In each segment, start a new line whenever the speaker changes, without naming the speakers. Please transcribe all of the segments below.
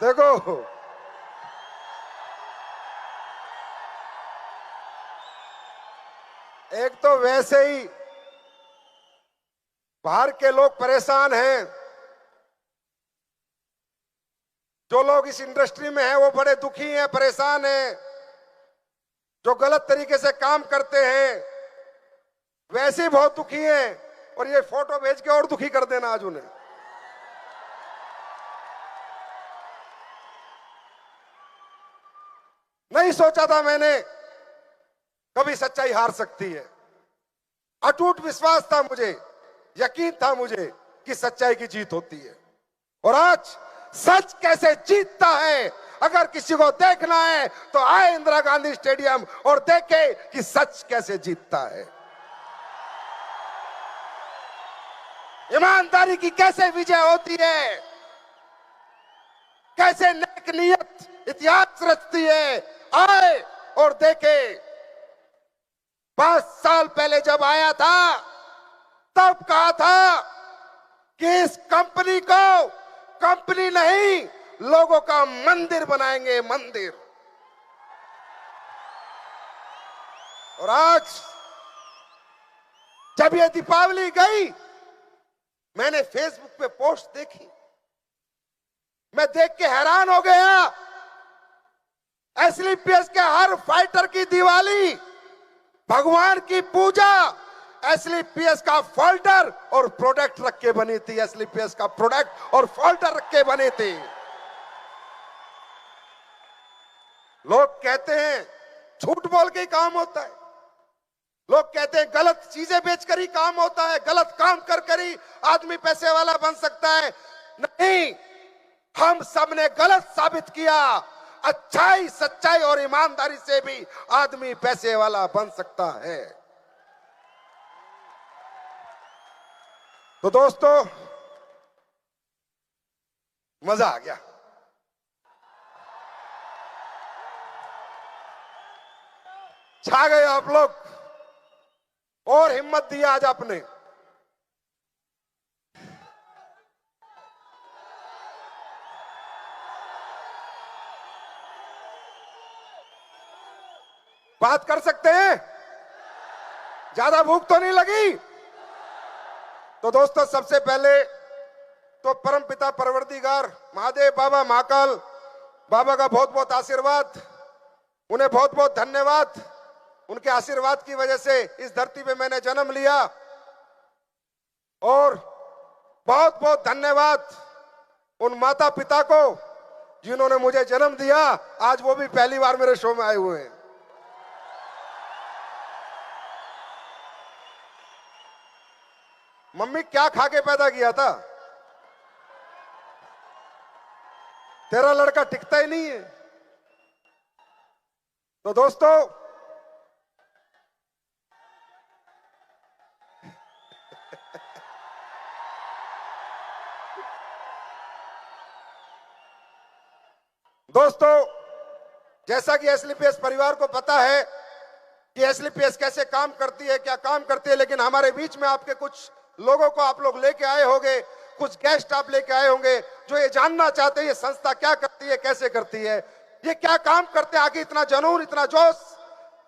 देखो, एक तो वैसे ही बाहर के लोग परेशान हैं, जो लोग इस इंडस्ट्री में हैं वो बड़े दुखी हैं, परेशान हैं, जो गलत तरीके से काम करते हैं वैसे ही बहुत दुखी हैं, और ये फोटो भेज के और दुखी कर देना आज उन्हें। नहीं सोचा था मैंने कभी सच्चाई हार सकती है। अटूट विश्वास था मुझे, यकीन था मुझे कि सच्चाई की जीत होती है। और आज सच कैसे जीतता है, अगर किसी को देखना है तो आए इंदिरा गांधी स्टेडियम और देखे कि सच कैसे जीतता है, ईमानदारी की कैसे विजय होती है, कैसे नेक नियत इतिहास रचती है। आए और देखे। 5 साल पहले जब आया था तब कहा था कि इस कंपनी को कंपनी नहीं, लोगों का मंदिर बनाएंगे, मंदिर। और आज जब ये दीपावली गई, मैंने फेसबुक पे पोस्ट देखी, मैं देख के हैरान हो गया। एसलीपीएस के हर फाइटर की दिवाली, भगवान की पूजा एसलीपीएस का फोल्डर और प्रोडक्ट रख के बनी थी, एसलीपीएस का प्रोडक्ट और फोल्डर रख के बनी थी। लोग कहते हैं झूठ बोल के ही काम होता है, लोग कहते हैं गलत चीजें बेचकर ही काम होता है, गलत काम कर कर ही आदमी पैसे वाला बन सकता है। नहीं, हम सब ने गलत साबित किया। अच्छाई, सच्चाई और ईमानदारी से भी आदमी पैसे वाला बन सकता है। तो दोस्तों, मजा आ गया। छा गए आप लोग, और हिम्मत दी आज आपने। बात कर सकते हैं? ज्यादा भूख तो नहीं लगी? तो दोस्तों, सबसे पहले तो परमपिता परवरदिगार महादेव बाबा, महाकाल बाबा का बहुत बहुत आशीर्वाद, उन्हें बहुत बहुत धन्यवाद। उनके आशीर्वाद की वजह से इस धरती पे मैंने जन्म लिया। और बहुत बहुत धन्यवाद उन माता पिता को जिन्होंने मुझे जन्म दिया। आज वो भी पहली बार मेरे शो में आए हुए हैं। मम्मी क्या खा के पैदा किया था? तेरा लड़का टिकता ही नहीं है। तो दोस्तों, जैसा कि एसलीपीएस परिवार को पता है कि एसलीपीएस कैसे काम करती है, क्या काम करती है, लेकिन हमारे बीच में आपके कुछ लोगों को आप लोग लेके आए होंगे, कुछ गेस्ट आप लेके आए होंगे जो ये जानना चाहते हैं ये संस्था क्या करती है, कैसे करती है, ये क्या काम करते हैं, आगे इतना जुनून, इतना जोश,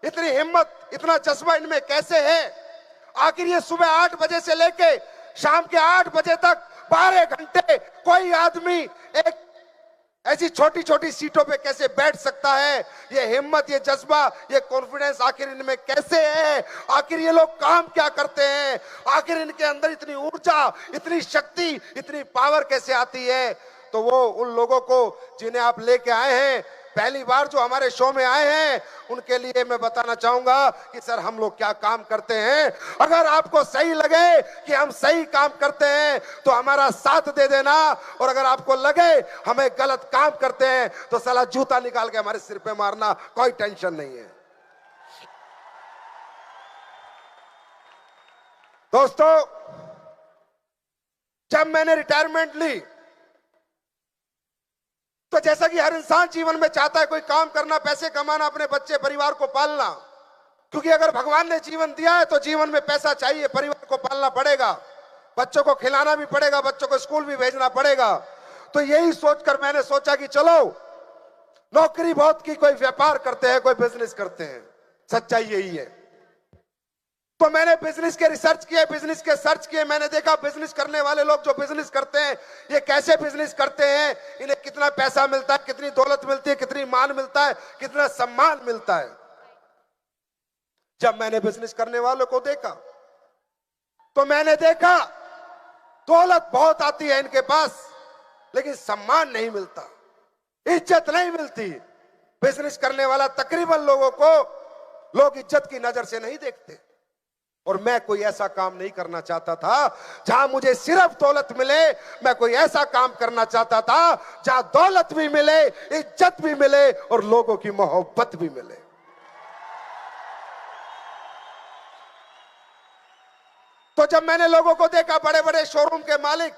इतनी हिम्मत, इतना जज्बा इनमें कैसे है। आखिर ये सुबह 8 बजे से लेके शाम के 8 बजे तक 12 घंटे कोई आदमी एक ऐसी छोटी छोटी सीटों पे कैसे बैठ सकता है? ये हिम्मत, ये जज्बा, ये कॉन्फिडेंस आखिर इनमें कैसे है? आखिर ये लोग काम क्या करते हैं? आखिर इनके अंदर इतनी ऊर्जा, इतनी शक्ति, इतनी पावर कैसे आती है? तो वो उन लोगों को जिन्हें आप लेके आए हैं, पहली बार जो हमारे शो में आए हैं, उनके लिए मैं बताना चाहूंगा कि सर हम लोग क्या काम करते हैं। अगर आपको सही लगे कि हम सही काम करते हैं तो हमारा साथ दे देना, और अगर आपको लगे हमें गलत काम करते हैं तो साला जूता निकाल के हमारे सिर पे मारना, कोई टेंशन नहीं है। दोस्तों, जब मैंने रिटायरमेंट ली तो जैसा कि हर इंसान जीवन में चाहता है कोई काम करना, पैसे कमाना, अपने बच्चे परिवार को पालना, क्योंकि अगर भगवान ने जीवन दिया है तो जीवन में पैसा चाहिए, परिवार को पालना पड़ेगा, बच्चों को खिलाना भी पड़ेगा, बच्चों को स्कूल भी भेजना पड़ेगा। तो यही सोचकर मैंने सोचा कि चलो नौकरी बहुत की, कोई व्यापार करते हैं, कोई बिजनेस करते हैं। सच्चाई यही है। तो मैंने बिजनेस के रिसर्च किए, बिजनेस के सर्च किए। मैंने देखा बिजनेस करने वाले लोग जो बिजनेस करते हैं, ये कैसे बिजनेस करते हैं, इन्हें कितना पैसा मिलता है, कितनी दौलत मिलती है, कितनी मान मिलता है, कितना सम्मान मिलता है। जब मैंने बिजनेस करने वालों को देखा तो मैंने देखा दौलत बहुत आती है इनके पास, लेकिन सम्मान नहीं मिलता, इज्जत नहीं मिलती। बिजनेस करने वाला तकरीबन लोगों को लोग इज्जत की नजर से नहीं देखते। और मैं कोई ऐसा काम नहीं करना चाहता था जहां मुझे सिर्फ दौलत मिले। मैं कोई ऐसा काम करना चाहता था जहां दौलत भी मिले, इज्जत भी मिले और लोगों की मोहब्बत भी मिले। तो जब मैंने लोगों को देखा, बड़े बड़े शोरूम के मालिक,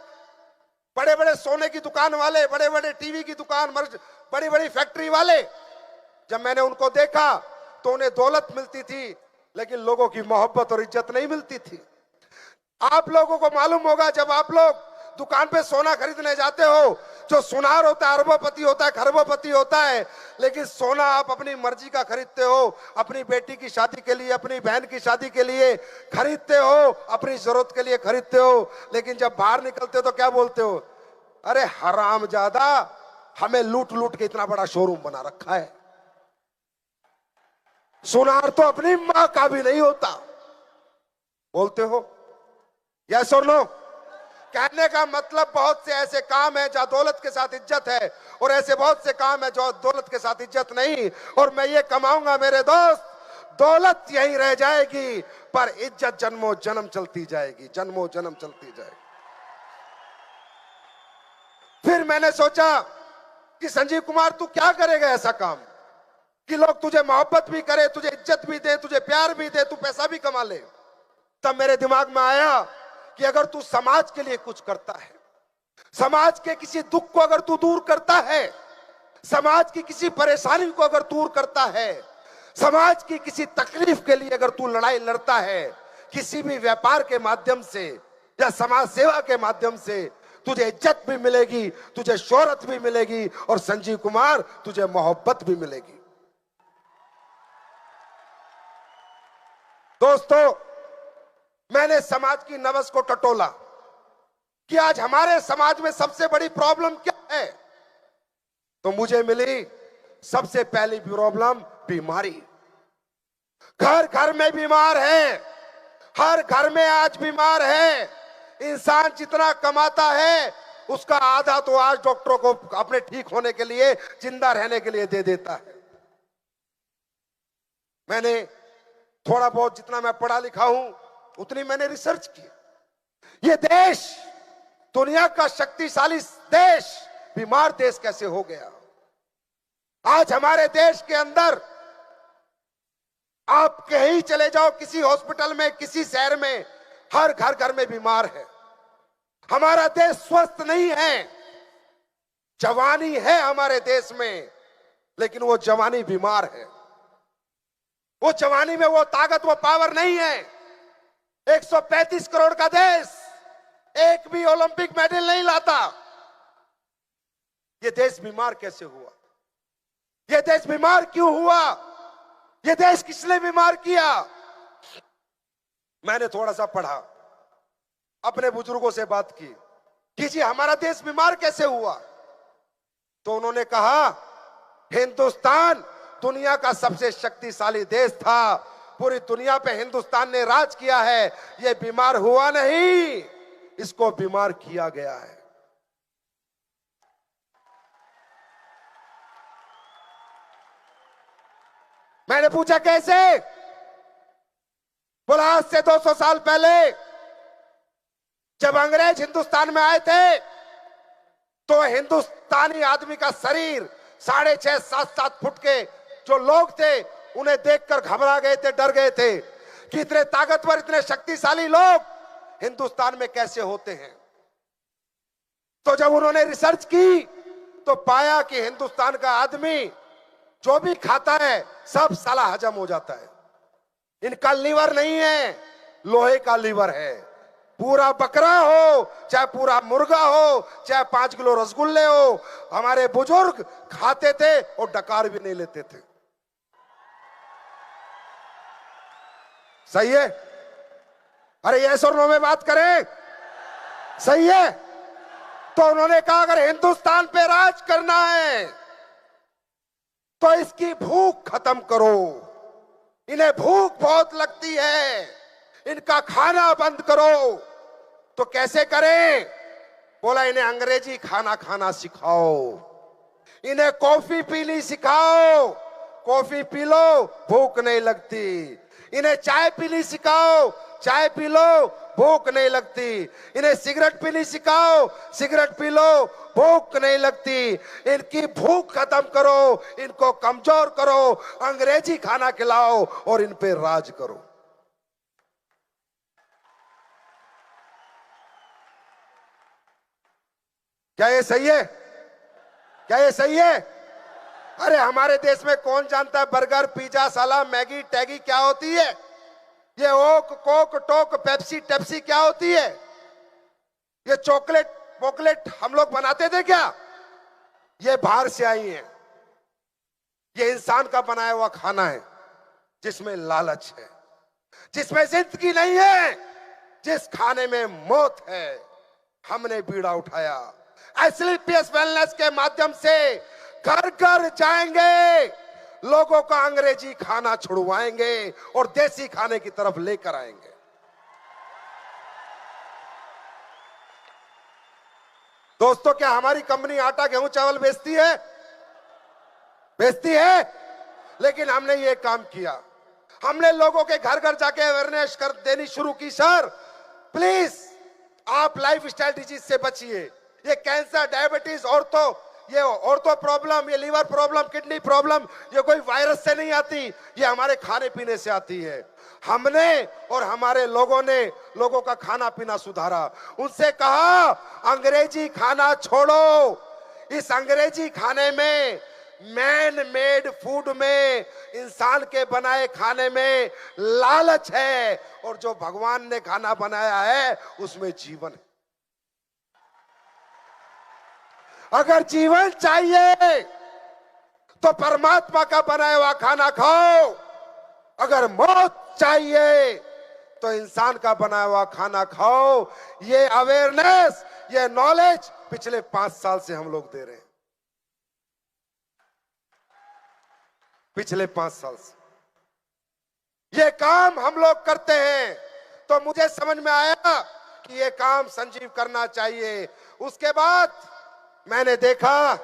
बड़े बड़े सोने की दुकान वाले, बड़े बड़े टीवी की दुकान, बड़ी बड़ी फैक्ट्री वाले, जब मैंने उनको देखा तो उन्हें दौलत मिलती थी, लेकिन लोगों की मोहब्बत और इज्जत नहीं मिलती थी। आप लोगों को मालूम होगा, जब आप लोग दुकान पे सोना खरीदने जाते हो, जो सुनार होता है अरबोपति होता है, खरबोपति होता है, लेकिन सोना आप अपनी मर्जी का खरीदते हो। अपनी बेटी की शादी के लिए, अपनी बहन की शादी के लिए खरीदते हो, अपनी जरूरत के लिए खरीदते हो। लेकिन जब बाहर निकलते हो तो क्या बोलते हो? अरे हरामजादा, हमें लूट लूट के इतना बड़ा शोरूम बना रखा है। सुनार तो अपनी मां का भी नहीं होता, बोलते हो। यस और नो? कहने का मतलब बहुत से ऐसे काम है जहां दौलत के साथ इज्जत है, और ऐसे बहुत से काम है जो दौलत के साथ इज्जत नहीं। और मैं ये कमाऊंगा मेरे दोस्त, दौलत यहीं रह जाएगी, पर इज्जत जन्मों जन्म चलती जाएगी, जन्मों जन्म चलती जाएगी। फिर मैंने सोचा कि संजीव कुमार, तू क्या करेगा ऐसा काम कि लोग तुझे मोहब्बत भी करे, तुझे इज्जत भी दे, तुझे प्यार भी दे, तू पैसा भी कमा ले। तब मेरे दिमाग में आया कि अगर तू समाज के लिए कुछ करता है, समाज के किसी दुख को अगर तू दूर करता है, समाज की किसी परेशानी को अगर दूर करता है, समाज की किसी तकलीफ के लिए अगर तू लड़ाई लड़ता है, किसी भी व्यापार के माध्यम से या समाज सेवा के माध्यम से, तुझे इज्जत भी मिलेगी, तुझे शोहरत भी मिलेगी, और संजीव कुमार तुझे मोहब्बत भी मिलेगी। दोस्तों, मैंने समाज की नब्ज को टटोला कि आज हमारे समाज में सबसे बड़ी प्रॉब्लम क्या है, तो मुझे मिली सबसे पहली प्रॉब्लम बीमारी। घर घर में बीमार है, हर घर में आज बीमार है। इंसान जितना कमाता है उसका आधा तो आज डॉक्टरों को अपने ठीक होने के लिए, जिंदा रहने के लिए दे देता है। मैंने थोड़ा बहुत, जितना मैं पढ़ा लिखा हूं उतनी मैंने रिसर्च की। ये देश, दुनिया का शक्तिशाली देश, बीमार देश कैसे हो गया। आज हमारे देश के अंदर आप कहीं चले जाओ, किसी हॉस्पिटल में, किसी शहर में, हर घर घर में बीमार है। हमारा देश स्वस्थ नहीं है। जवानी है हमारे देश में, लेकिन वो जवानी बीमार है। वो जवानी में वो ताकत, वो पावर नहीं है। 135 करोड़ का देश एक भी ओलंपिक मेडल नहीं लाता। ये देश बीमार कैसे हुआ? ये देश बीमार क्यों हुआ? ये देश किसने बीमार किया? मैंने थोड़ा सा पढ़ा, अपने बुजुर्गों से बात की कि जी हमारा देश बीमार कैसे हुआ। तो उन्होंने कहा, हिंदुस्तान दुनिया का सबसे शक्तिशाली देश था, पूरी दुनिया पे हिंदुस्तान ने राज किया है, ये बीमार हुआ नहीं, इसको बीमार किया गया है। मैंने पूछा कैसे? बोला आज से 200 साल पहले जब अंग्रेज हिंदुस्तान में आए थे तो हिंदुस्तानी आदमी का शरीर 6.5 7 फुट के जो लोग थे उन्हें देखकर घबरा गए थे, डर गए थे कि इतने ताकतवर, इतने शक्तिशाली लोग हिंदुस्तान में कैसे होते हैं। तो जब उन्होंने रिसर्च की तो पाया कि हिंदुस्तान का आदमी जो भी खाता है सब साला हजम हो जाता है। इनका लीवर नहीं है, लोहे का लीवर है। पूरा बकरा हो चाहे पूरा मुर्गा हो चाहे 5 किलो रसगुल्ले हो, हमारे बुजुर्ग खाते थे और डकार भी नहीं लेते थे। सही है? अरे यस और नो में बात करें, सही है? तो उन्होंने कहा अगर हिंदुस्तान पे राज करना है तो इसकी भूख खत्म करो, इन्हें भूख बहुत लगती है, इनका खाना बंद करो। तो कैसे करें? बोला इन्हें अंग्रेजी खाना खाना सिखाओ, इन्हें कॉफी पीनी सिखाओ, कॉफी पी लो भूख नहीं लगती। इन्हें चाय पीनी सिखाओ, चाय पी लो भूख नहीं लगती। इन्हें सिगरेट पीनी सिखाओ, सिगरेट पी लो भूख नहीं लगती। इनकी भूख खत्म करो, इनको कमजोर करो, अंग्रेजी खाना खिलाओ और इन पे राज करो। क्या ये सही है? क्या ये सही है? अरे हमारे देश में कौन जानता है बर्गर, पिज्जा, सलाद, मैगी, टैगी क्या होती है? ये ओक, कोक, टोक, पेप्सी, टेप्सी क्या होती है? ये चॉकलेट पॉकलेट हम लोग बनाते थे क्या? ये बाहर से आई है। ये इंसान का बनाया हुआ खाना है जिसमें लालच है, जिसमें जिंदगी नहीं है, जिस खाने में मौत है। हमने बीड़ा उठाया, एसएलपीएस वेलनेस के माध्यम से घर घर जाएंगे, लोगों का अंग्रेजी खाना छुड़वाएंगे और देसी खाने की तरफ लेकर आएंगे। दोस्तों, क्या हमारी कंपनी आटा, गेहूं, चावल बेचती है? बेचती है। लेकिन हमने ये काम किया, हमने लोगों के घर घर जाके अवेयरनेस कर देनी शुरू की। सर प्लीज आप लाइफस्टाइल डिजीज से बचिए। ये कैंसर, डायबिटीज, ऑर्थो प्रॉब्लम, ये लीवर प्रॉब्लम, किडनी प्रॉब्लम, ये कोई वायरस से नहीं आती, ये हमारे खाने पीने से आती है। हमने और हमारे लोगों ने लोगों का खाना पीना सुधारा। उनसे कहा अंग्रेजी खाना छोड़ो। इस अंग्रेजी खाने में, मैन मेड फूड में, इंसान के बनाए खाने में लालच है, और जो भगवान ने खाना बनाया है उसमें जीवन है। अगर जीवन चाहिए तो परमात्मा का बनाया हुआ खाना खाओ, अगर मौत चाहिए तो इंसान का बनाया हुआ खाना खाओ। ये अवेयरनेस, ये नॉलेज पिछले 5 साल से हम लोग दे रहे हैं, पिछले 5 साल से ये काम हम लोग करते हैं। तो मुझे समझ में आया कि ये काम संजीव करना चाहिए। उसके बाद मैंने देखा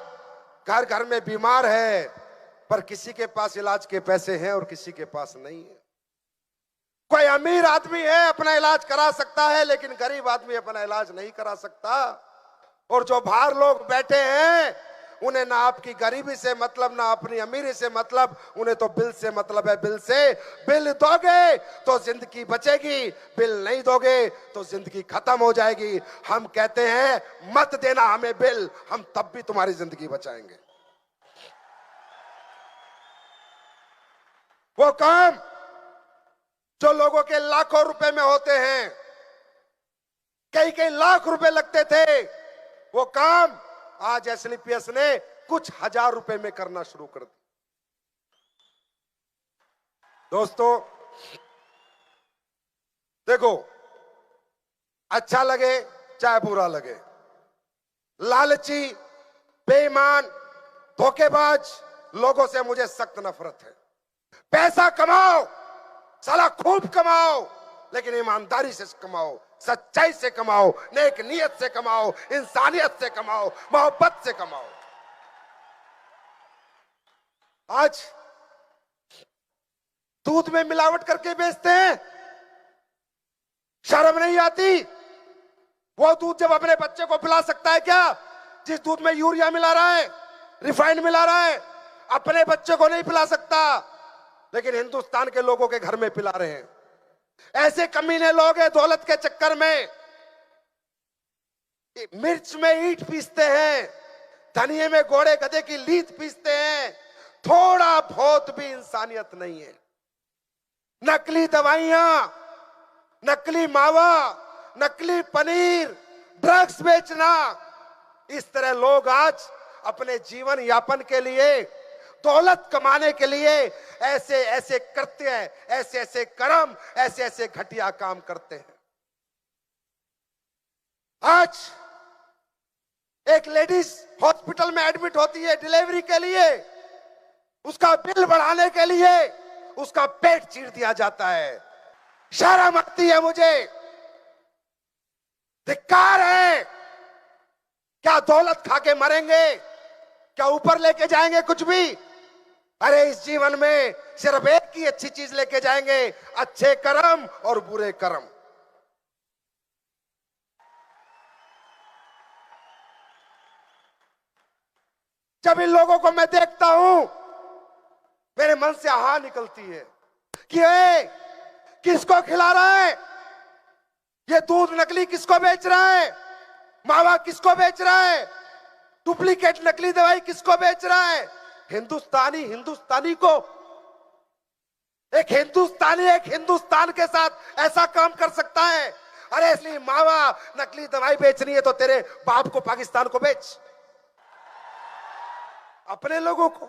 घर घर में बीमार है, पर किसी के पास इलाज के पैसे हैं और किसी के पास नहीं है। कोई अमीर आदमी है अपना इलाज करा सकता है, लेकिन गरीब आदमी अपना इलाज नहीं करा सकता। और जो बाहर लोग बैठे हैं उन्हें ना आपकी गरीबी से मतलब, ना अपनी अमीरी से मतलब, उन्हें तो बिल से मतलब है। बिल से, बिल दोगे तो जिंदगी बचेगी, बिल नहीं दोगे तो जिंदगी खत्म हो जाएगी। हम कहते हैं मत देना हमें बिल, हम तब भी तुम्हारी जिंदगी बचाएंगे। वो काम जो लोगों के लाखों रुपए में होते हैं, कई कई लाख रुपए लगते थे, वो काम आज एसएलपीएस ने कुछ हजार रुपए में करना शुरू कर दिया। दोस्तों देखो, अच्छा लगे चाहे बुरा लगे, लालची, बेईमान, धोखेबाज लोगों से मुझे सख्त नफरत है। पैसा कमाओ, साला खूब कमाओ, लेकिन ईमानदारी से कमाओ, सच्चाई से कमाओ, नेक नियत से कमाओ, इंसानियत से कमाओ, मोहब्बत से कमाओ। आज दूध में मिलावट करके बेचते हैं, शर्म नहीं आती? वो दूध जब अपने बच्चे को पिला सकता है क्या, जिस दूध में यूरिया मिला रहा है, रिफाइंड मिला रहा है? अपने बच्चे को नहीं पिला सकता, लेकिन हिंदुस्तान के लोगों के घर में पिला रहे हैं। ऐसे कमीने लोग हैं, दौलत के चक्कर में मिर्च में ईंट पीसते हैं, धनिये में घोड़े गधे की लीद पीसते हैं। थोड़ा बहुत भी इंसानियत नहीं है। नकली दवाइयां, नकली मावा, नकली पनीर, ड्रग्स बेचना, इस तरह लोग आज अपने जीवन यापन के लिए, दौलत कमाने के लिए ऐसे ऐसे कृत्य, ऐसे ऐसे कर्म, ऐसे ऐसे घटिया काम करते हैं। आज एक लेडीज हॉस्पिटल में एडमिट होती है डिलीवरी के लिए, उसका बिल बढ़ाने के लिए उसका पेट चीर दिया जाता है। शर्म आती है मुझे, धिक्कार है। क्या दौलत खा के मरेंगे? क्या ऊपर लेके जाएंगे कुछ भी? अरे इस जीवन में सिर्फ एक ही अच्छी चीज लेके जाएंगे, अच्छे कर्म और बुरे कर्म। जब इन लोगों को मैं देखता हूं, मेरे मन से आह निकलती है कि किसको खिला रहा है ये दूध? नकली किसको बेच रहा है? मावा किसको बेच रहा है? डुप्लीकेट नकली दवाई किसको बेच रहा है? हिंदुस्तानी को। एक हिंदुस्तान के साथ ऐसा काम कर सकता है? अरे इसलिए मावा नकली दवाई बेचनी है तो तेरे बाप को पाकिस्तान को बेच, अपने लोगों को,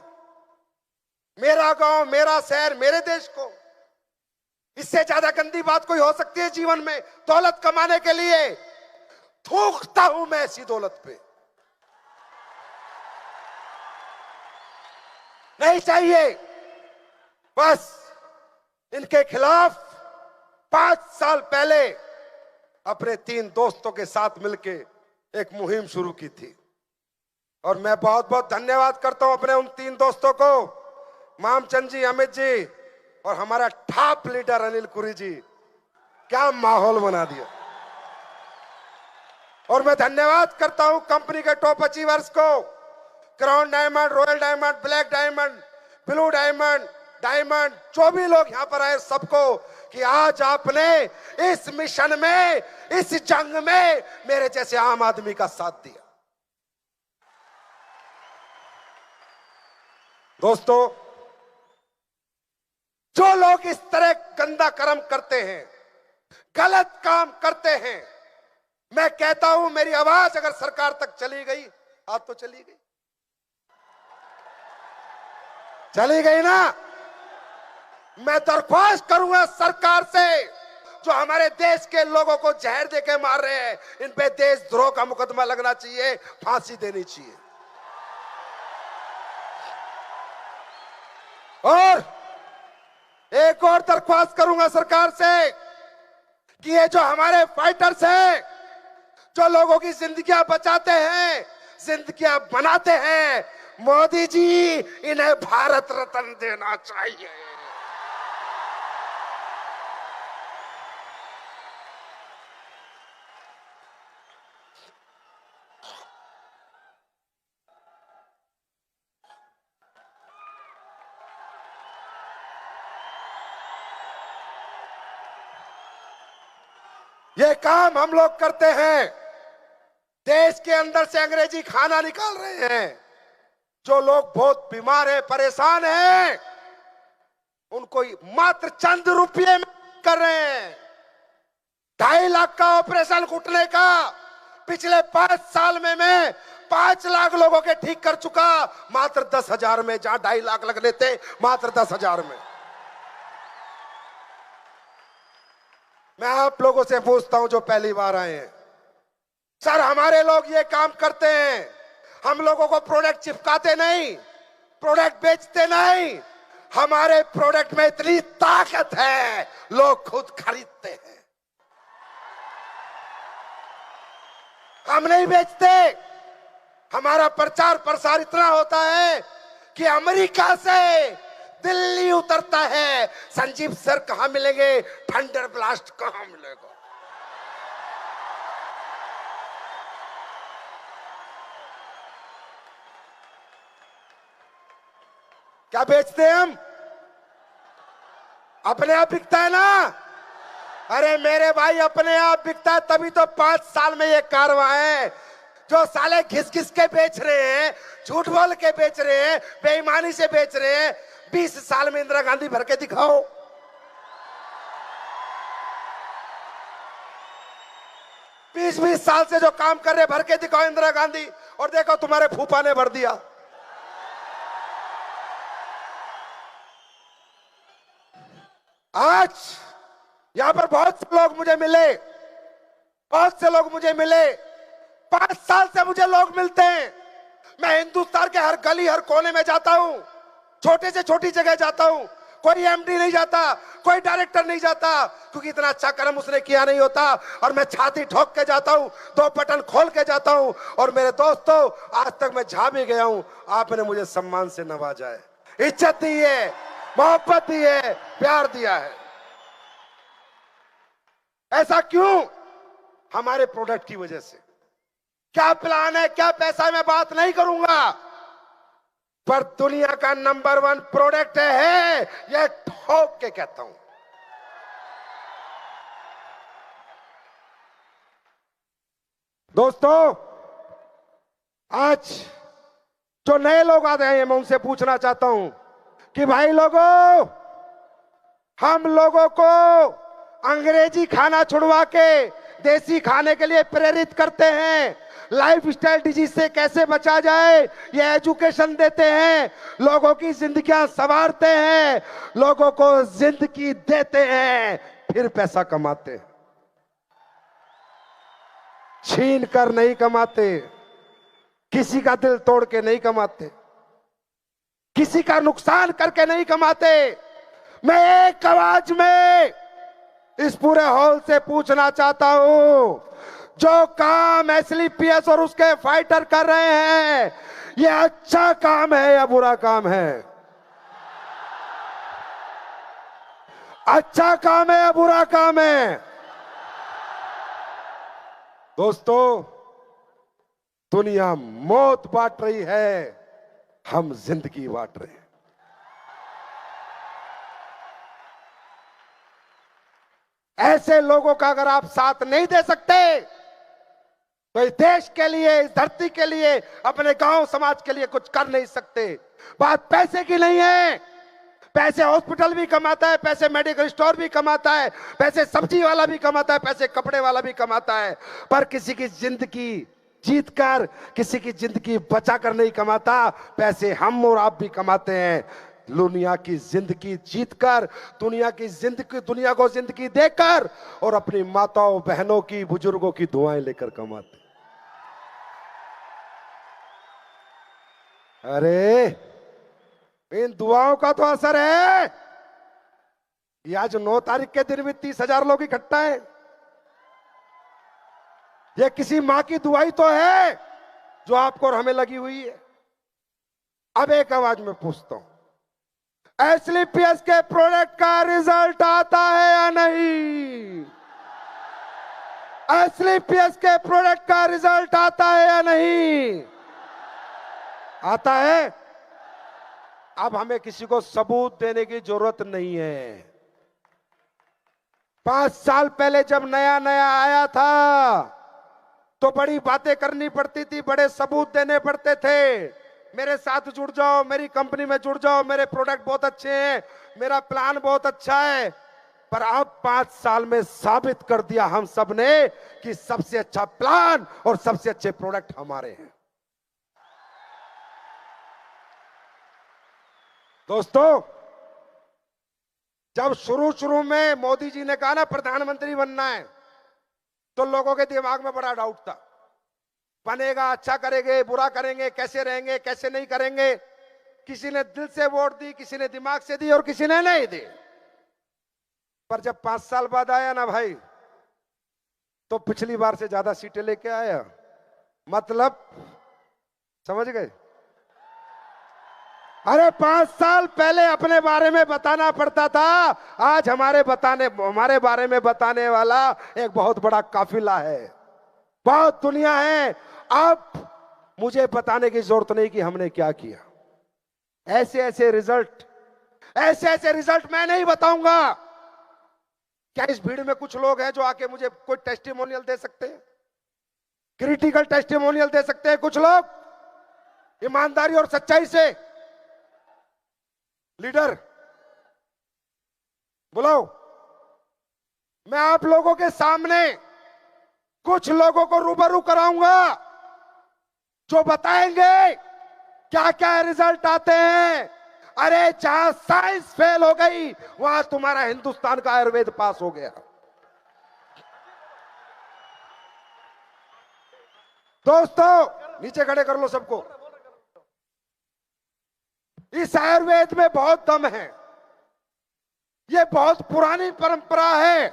मेरा गांव, मेरा शहर, मेरे देश को। इससे ज्यादा गंदी बात कोई हो सकती है जीवन में? दौलत कमाने के लिए थूकता हूं मैं ऐसी दौलत पे। नहीं चाहिए। बस इनके खिलाफ 5 साल पहले अपने 3 दोस्तों के साथ मिलके एक मुहिम शुरू की थी, और मैं बहुत बहुत धन्यवाद करता हूं अपने उन 3 दोस्तों को, मामचंद जी, अमित जी और हमारा टॉप लीडर अनिल कुरी जी। क्या माहौल बना दिया। और मैं धन्यवाद करता हूं कंपनी के टॉप अचीवर्स को, crown diamond, royal diamond, black diamond, blue diamond, जो भी लोग यहां पर आए सबको, कि आज आपने इस मिशन में, इस जंग में मेरे जैसे आम आदमी का साथ दिया। दोस्तों, जो लोग इस तरह गंदा कर्म करते हैं, गलत काम करते हैं, मैं कहता हूं मेरी आवाज अगर सरकार तक चली गई, आज तो चली गई ना। मैं दरख्वास्त करूंगा सरकार से, जो हमारे देश के लोगों को जहर देके मार रहे हैं, इन पे देशद्रोह का मुकदमा लगना चाहिए, फांसी देनी चाहिए। और एक और दरख्वास्त करूंगा सरकार से कि ये जो हमारे फाइटर्स हैं, जो लोगों की जिंदगियां बचाते हैं, जिंदगियां बनाते हैं, मोदी जी इन्हें भारत रत्न देना चाहिए। ये काम हम लोग करते हैं। देश के अंदर से अंग्रेजी खाना निकाल रहे हैं। जो लोग बहुत बीमार हैं, परेशान हैं, उनको मात्र चंद रुपये में कर रहे हैं। 2.5 लाख का ऑपरेशन घुटने का पिछले 5 साल में मैं 5 लाख लोगों के ठीक कर चुका, मात्र 10,000 में। जहां 2.5 लाख लगने थे, मात्र 10,000 में। मैं आप लोगों से पूछता हूं जो पहली बार आए हैं, सर हमारे लोग ये काम करते हैं, हम लोगों को प्रोडक्ट चिपकाते नहीं, प्रोडक्ट बेचते नहीं, हमारे प्रोडक्ट में इतनी ताकत है लोग खुद खरीदते हैं। हम नहीं बेचते। हमारा प्रचार प्रसार इतना होता है कि अमेरिका से दिल्ली उतरता है, संजीव सर कहां मिलेंगे, थंडर ब्लास्ट कहां मिलेगा। क्या बेचते हैं हम? अपने आप बिकता है ना। अरे मेरे भाई, अपने आप बिकता है तभी तो 5 साल में ये कारवां है। जो साले घिस घिस के बेच रहे हैं, झूठ बोल के बेच रहे हैं, बेईमानी से बेच रहे हैं, 20 साल में इंदिरा गांधी भर के दिखाओ। 20-20 साल से जो काम कर रहे भर के दिखाओ इंदिरा गांधी, और देखो तुम्हारे फूफा ने भर दिया। आज यहां पर बहुत से लोग मुझे मिले, बहुत से लोग मुझे मिले, 5 साल से मुझे लोग मिलते हैं। मैं हिंदुस्तान के हर गली हर कोने में जाता हूं, छोटे से छोटी जगह जाता हूं, कोई एमडी नहीं जाता, कोई डायरेक्टर नहीं जाता, क्योंकि इतना अच्छा कर्म उसने किया नहीं होता। और मैं छाती ठोक के जाता हूं, 2 बटन खोल के जाता हूं। और मेरे दोस्तों, आज तक मैं जहां भी गया हूं, आपने मुझे सम्मान से नवाजा है, इज्जत दी है, मोहब्बत दी है, प्यार दिया है। ऐसा क्यों? हमारे प्रोडक्ट की वजह से। क्या प्लान है, क्या पैसा, मैं बात नहीं करूंगा, पर दुनिया का नंबर 1 प्रोडक्ट है, यह ठोक के कहता हूं। दोस्तों, आज जो नए लोग आ रहे हैं, मैं उनसे पूछना चाहता हूं कि भाई लोगों, हम लोगों को अंग्रेजी खाना छुड़वा के देसी खाने के लिए प्रेरित करते हैं। लाइफस्टाइल डिजीज से कैसे बचा जाए, ये एजुकेशन देते हैं, लोगों की जिंदगियां संवारते हैं, लोगों को जिंदगी देते हैं, फिर पैसा कमाते हैं। छीन कर नहीं कमाते, किसी का दिल तोड़ के नहीं कमाते, किसी का नुकसान करके नहीं कमाते। मैं एक आवाज में इस पूरे हॉल से पूछना चाहता हूं, जो काम एसएलपीएस और उसके फाइटर कर रहे हैं, ये अच्छा काम है या बुरा काम है? अच्छा काम है या बुरा काम है? दोस्तों, दुनिया मौत बांट रही है, हम जिंदगी बांट रहे हैं। ऐसे लोगों का अगर आप साथ नहीं दे सकते, तो इस देश के लिए, इस धरती के लिए, अपने गांव समाज के लिए कुछ कर नहीं सकते। बात पैसे की नहीं है। पैसे हॉस्पिटल भी कमाता है, पैसे मेडिकल स्टोर भी कमाता है, पैसे सब्जी वाला भी कमाता है, पैसे कपड़े वाला भी कमाता है, पर किसी की जिंदगी जीतकर, किसी की जिंदगी बचाकर नहीं कमाता। पैसे हम और आप भी कमाते हैं, दुनिया की जिंदगी जीतकर, दुनिया को जिंदगी देकर, और अपनी माताओं बहनों की, बुजुर्गों की दुआएं लेकर कमाते। अरे, इन दुआओं का तो असर है। ये आज 9 तारीख के दिन भी 30,000 लोग इकट्ठा है। ये किसी मां की दुआई तो है जो आपको और हमें लगी हुई है। अब एक आवाज में पूछता हूं, एसएलपीएस के प्रोडक्ट का रिजल्ट आता है या नहीं? एसएलपीएस के प्रोडक्ट का रिजल्ट आता है या नहीं? आता है। अब हमें किसी को सबूत देने की जरूरत नहीं है। 5 साल पहले जब नया नया आया था, तो बड़ी बातें करनी पड़ती थी, बड़े सबूत देने पड़ते थे। मेरे साथ जुड़ जाओ, मेरी कंपनी में जुड़ जाओ, मेरे प्रोडक्ट बहुत अच्छे हैं, मेरा प्लान बहुत अच्छा है। पर अब 5 साल में साबित कर दिया हम सब ने कि सबसे अच्छा प्लान और सबसे अच्छे प्रोडक्ट हमारे हैं। दोस्तों, जब शुरू में मोदी जी ने कहा ना प्रधानमंत्री बनना है, तो लोगों के दिमाग में बड़ा डाउट था, बनेगा, अच्छा करेंगे, बुरा करेंगे, कैसे रहेंगे, कैसे नहीं करेंगे। किसी ने दिल से वोट दी, किसी ने दिमाग से दी और किसी ने नहीं दी। पर जब 5 साल बाद आया ना भाई, तो पिछली बार से ज्यादा सीटें लेके आया। मतलब समझ गए? अरे 5 साल पहले अपने बारे में बताना पड़ता था, आज हमारे बारे में बताने वाला एक बहुत बड़ा काफिला है, बहुत दुनिया है। अब मुझे बताने की जरूरत नहीं कि हमने क्या किया। ऐसे ऐसे रिजल्ट मैं नहीं बताऊंगा। क्या इस भीड़ में कुछ लोग हैं जो आके मुझे कोई टेस्टिमोनियल दे सकते हैं, क्रिटिकल टेस्टिमोनियल दे सकते हैं? कुछ लोग ईमानदारी और सच्चाई से, लीडर बुलाओ। मैं आप लोगों के सामने कुछ लोगों को रूबरू कराऊंगा जो बताएंगे क्या क्या रिजल्ट आते हैं। अरे जहां साइंस फेल हो गई वहां तुम्हारा हिंदुस्तान का आयुर्वेद पास हो गया। दोस्तों नीचे खड़े कर लो सबको। इस आयुर्वेद में बहुत दम है। यह बहुत पुरानी परंपरा है,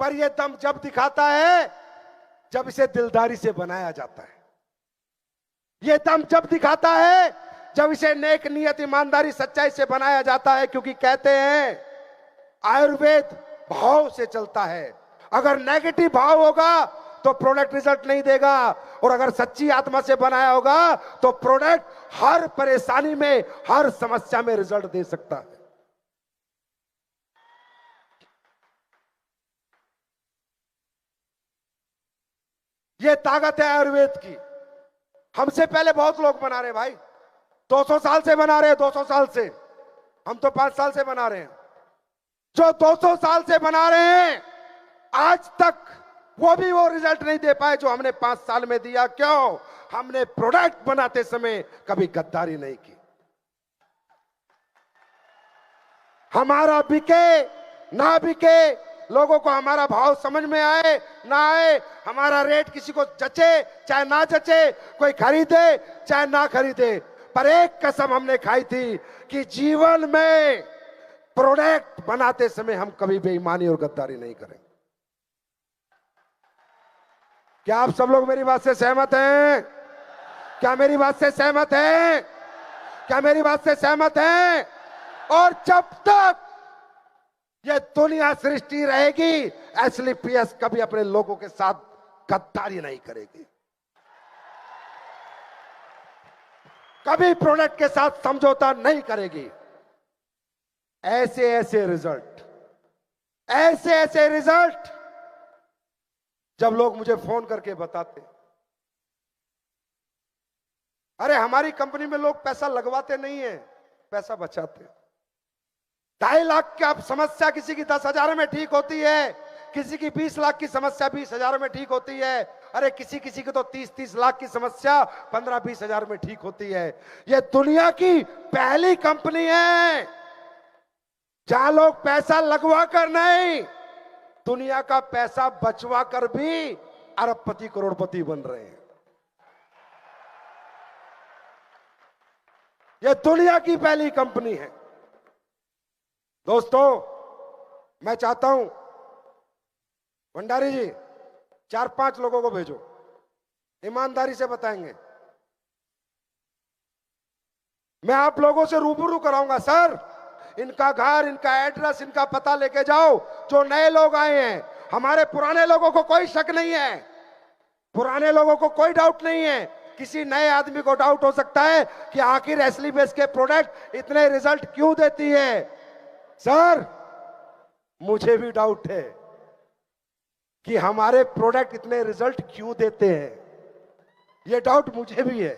पर यह दम जब दिखाता है जब इसे दिलदारी से बनाया जाता है। यह दम जब दिखाता है जब इसे नेक नियत, ईमानदारी, सच्चाई से बनाया जाता है। क्योंकि कहते हैं आयुर्वेद भाव से चलता है। अगर नेगेटिव भाव होगा तो प्रोडक्ट रिजल्ट नहीं देगा, और अगर सच्ची आत्मा से बनाया होगा तो प्रोडक्ट हर परेशानी में, हर समस्या में रिजल्ट दे सकता है। यह ताकत है आयुर्वेद की। हमसे पहले बहुत लोग बना रहे भाई, 200 साल से बना रहे हैं, 200 साल से। हम तो 5 साल से बना रहे हैं। जो 200 साल से बना रहे हैं आज तक वो भी वो रिजल्ट नहीं दे पाए जो हमने 5 साल में दिया। क्यों? हमने प्रोडक्ट बनाते समय कभी गद्दारी नहीं की। हमारा बिके ना बिके, लोगों को हमारा भाव समझ में आए ना आए, हमारा रेट किसी को जचे चाहे ना जचे, कोई खरीदे चाहे ना खरीदे, पर एक कसम हमने खाई थी कि जीवन में प्रोडक्ट बनाते समय हम कभी बेईमानी और गद्दारी नहीं करेंगे। क्या आप सब लोग मेरी बात से सहमत हैं? क्या मेरी बात से सहमत हैं? क्या मेरी बात से सहमत हैं? और जब तक यह दुनिया सृष्टि रहेगी एसलीपीएस कभी अपने लोगों के साथ गद्दारी नहीं करेगी, कभी प्रोडक्ट के साथ समझौता नहीं करेगी। ऐसे ऐसे रिजल्ट जब लोग मुझे फोन करके बताते, अरे हमारी कंपनी में लोग पैसा लगवाते नहीं है, पैसा बचाते। 2.5 लाख की आप समस्या किसी की 10,000 में ठीक होती है, किसी की 20 लाख की समस्या 20,000 में ठीक होती है। अरे किसी की तो 30-30 लाख की समस्या 15-20 हजार में ठीक होती है। यह दुनिया की पहली कंपनी है जहां लोग पैसा लगवा कर नहीं, दुनिया का पैसा बचवा कर भी अरबपति करोड़पति बन रहे हैं। यह दुनिया की पहली कंपनी है। दोस्तों मैं चाहता हूं भंडारी जी 4-5 लोगों को भेजो, ईमानदारी से बताएंगे। मैं आप लोगों से रूबरू कराऊंगा। सर इनका घर, इनका एड्रेस, इनका पता लेके जाओ। जो नए लोग आए हैं, हमारे पुराने लोगों को कोई शक नहीं है, पुराने लोगों को कोई डाउट नहीं है। किसी नए आदमी को डाउट हो सकता है कि आखिर एसलीपीएस के प्रोडक्ट इतने रिजल्ट क्यों देती है। सर मुझे भी डाउट है कि हमारे प्रोडक्ट इतने रिजल्ट क्यों देते हैं, यह डाउट मुझे भी है।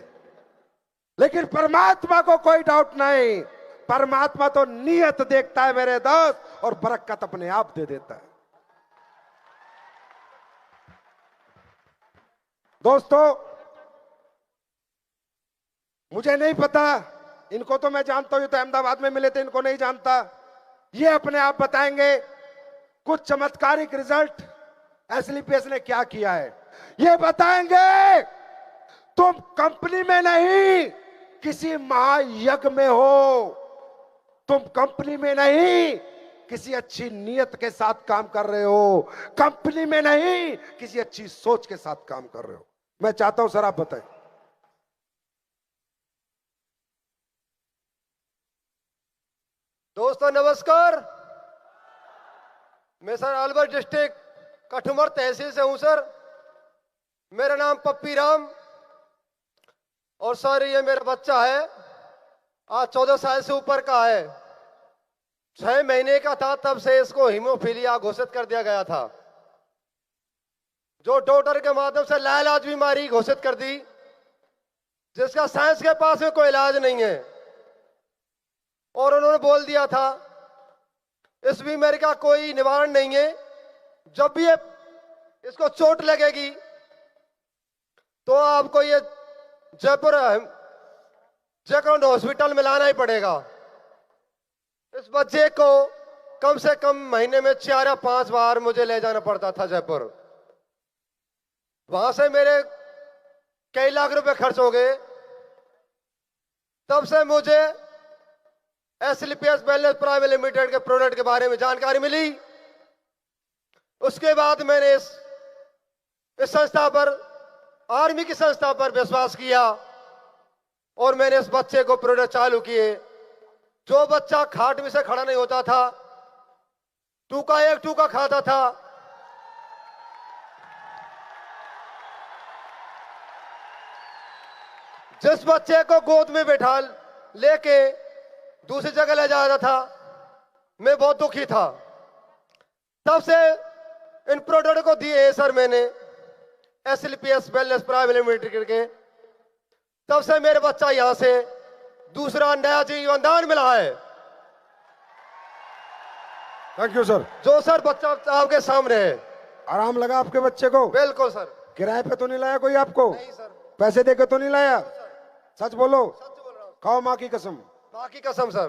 लेकिन परमात्मा को कोई डाउट नहीं। परमात्मा तो नियत देखता है मेरे दोस्त, और बरकत अपने आप दे देता है। दोस्तों मुझे नहीं पता, इनको तो मैं जानता हूं, तो अहमदाबाद में मिले थे, इनको नहीं जानता। ये अपने आप बताएंगे कुछ चमत्कारिक रिजल्ट एसलीपीएस ने क्या किया है। ये बताएंगे तुम कंपनी में नहीं किसी महायज्ञ में हो, तुम कंपनी में नहीं किसी अच्छी नियत के साथ काम कर रहे हो, कंपनी में नहीं किसी अच्छी सोच के साथ काम कर रहे हो। मैं चाहता हूं सर आप बताएं।
दोस्तों नमस्कार, मैं सर अलवर डिस्ट्रिक्ट कठुमर तहसील से हूं सर। मेरा नाम पप्पी राम, और सर ये मेरा बच्चा है, आज 14 साल से ऊपर का है। 6 महीने का था तब से इसको हीमोफीलिया घोषित कर दिया गया था, जो डॉक्टर के माध्यम से लाइलाज बीमारी घोषित कर दी, जिसका साइंस के पास में कोई इलाज नहीं है। और उन्होंने बोल दिया था इस बीमारी का कोई निवारण नहीं है। जब भी ये इसको चोट लगेगी तो आपको ये जयपुर जयपुर हॉस्पिटल में लाना ही पड़ेगा। इस बच्चे को कम से कम महीने में 4 या 5 बार मुझे ले जाना पड़ता था जयपुर। वहां से मेरे कई लाख रुपए खर्च हो गए। तब से मुझे एसएलपीएस वेलनेस प्राइवेट लिमिटेड के प्रोडक्ट के बारे में जानकारी मिली। उसके बाद मैंने इस संस्था पर, आर्मी की संस्था पर विश्वास किया और मैंने इस बच्चे को प्रोडक्ट चालू किए। जो बच्चा खाट में से खड़ा नहीं होता था, टूका एक टूका खाता था, जिस बच्चे को गोद में बैठा लेके दूसरी जगह ले जा रहा था, मैं बहुत दुखी था। तब से इन प्रोडक्ट को दिए सर मैंने एसएलपीएस वेलनेस प्राइवेट लिमिटेड के। तब से मेरे बच्चा यहां से दूसरा नया जीवनदान मिला है।
Thank you sir.
जो सर बच्चा आपके सामने है।
आराम लगा आपके बच्चे को?
बिल्कुल सर।
किराए पे तो नहीं लाया कोई आपको?
नहीं सर।
पैसे देके तो नहीं लाया? सच बोलो।
सच बोल रहा हूं।
खाओ माँ की कसम।
मां की कसम सर।